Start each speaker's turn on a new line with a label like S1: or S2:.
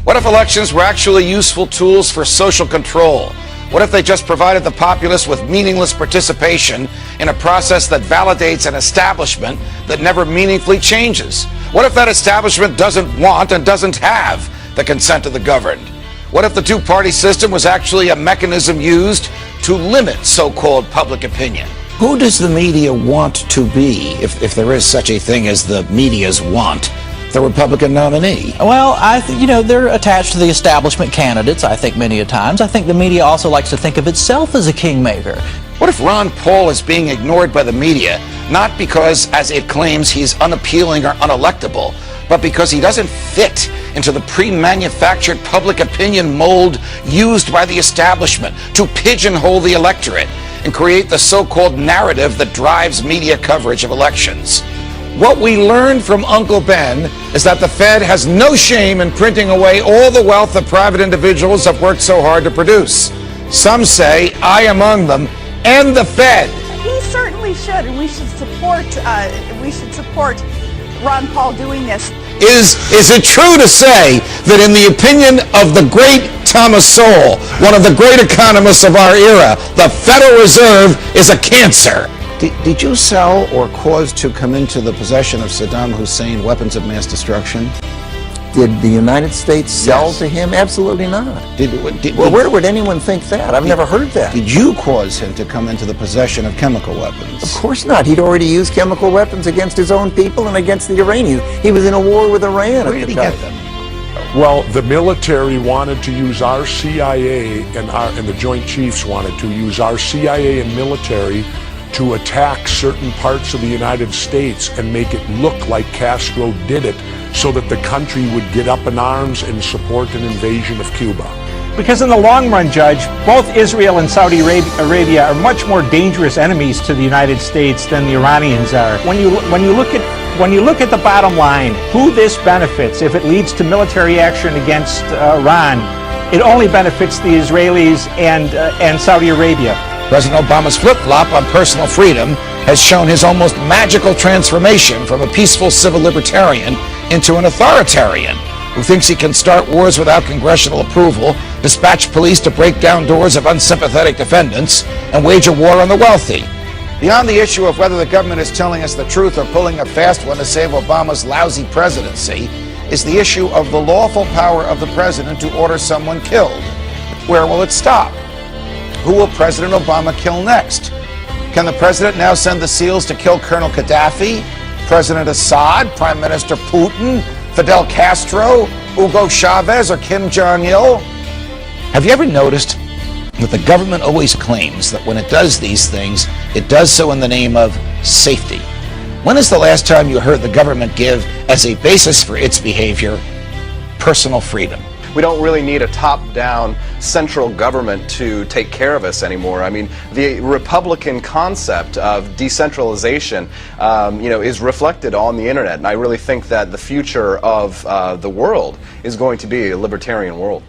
S1: What if elections were actually useful tools for social control? What if they just provided the populace with meaningless participation in a process that validates an establishment that never meaningfully changes? What if that establishment doesn't want and doesn't have the consent of the governed? What if the two-party system was actually a mechanism used to limit so-called public opinion? Who does the media want to be, if there is such a thing as the media's want, the Republican nominee?
S2: Well, they're attached to the establishment candidates, I think, many a times. I think the media also likes to think of itself as a kingmaker.
S1: What if Ron Paul is being ignored by the media, not because, as it claims, he's unappealing or unelectable, but because he doesn't fit into the pre-manufactured public opinion mold used by the establishment to pigeonhole the electorate and create the so-called narrative that drives media coverage of elections? What we learned from Uncle Ben is that the Fed has no shame in printing away all the wealth that private individuals have worked so hard to produce. Some say, I among them, and the Fed.
S3: He certainly should, and we should support Ron Paul doing this.
S1: Is it true to say that in the opinion of the great Thomas Sowell, one of the great economists of our era, the Federal Reserve is a cancer? Did you sell or cause to come into the possession of Saddam Hussein weapons of mass destruction?
S4: Did the United States sell to him? Absolutely not. Where would anyone think that? I've never heard that.
S1: Did you cause him to come into the possession of chemical weapons?
S4: Of course not. He'd already used chemical weapons against his own people and against the Iranians. He was in a war with Iran.
S1: Where did he get them?
S5: Well, the military wanted to use our CIA, and the Joint Chiefs wanted to use our CIA and military to attack certain parts of the United States and make it look like Castro did it, so that the country would get up in arms and support an invasion of Cuba.
S6: Because in the long run, Judge, both Israel and Saudi Arabia are much more dangerous enemies to the United States than the Iranians are. When you look at the bottom line, who this benefits if it leads to military action against Iran, it only benefits the Israelis and Saudi Arabia.
S1: President Obama's flip-flop on personal freedom has shown his almost magical transformation from a peaceful civil libertarian into an authoritarian who thinks he can start wars without congressional approval, dispatch police to break down doors of unsympathetic defendants, and wage a war on the wealthy. Beyond the issue of whether the government is telling us the truth or pulling a fast one to save Obama's lousy presidency is the issue of the lawful power of the president to order someone killed. Where will it stop? Who will President Obama kill next? Can the president now send the SEALs to kill Colonel Gaddafi, President Assad, Prime Minister Putin, Fidel Castro, Hugo Chavez, or Kim Jong-il? Have you ever noticed that the government always claims that when it does these things, it does so in the name of safety? When is the last time you heard the government give, as a basis for its behavior, personal freedom?
S7: We don't really need a top-down central government to take care of us anymore. I mean, the Republican concept of decentralization, is reflected on the internet, and I really think that the future of the world is going to be a libertarian world.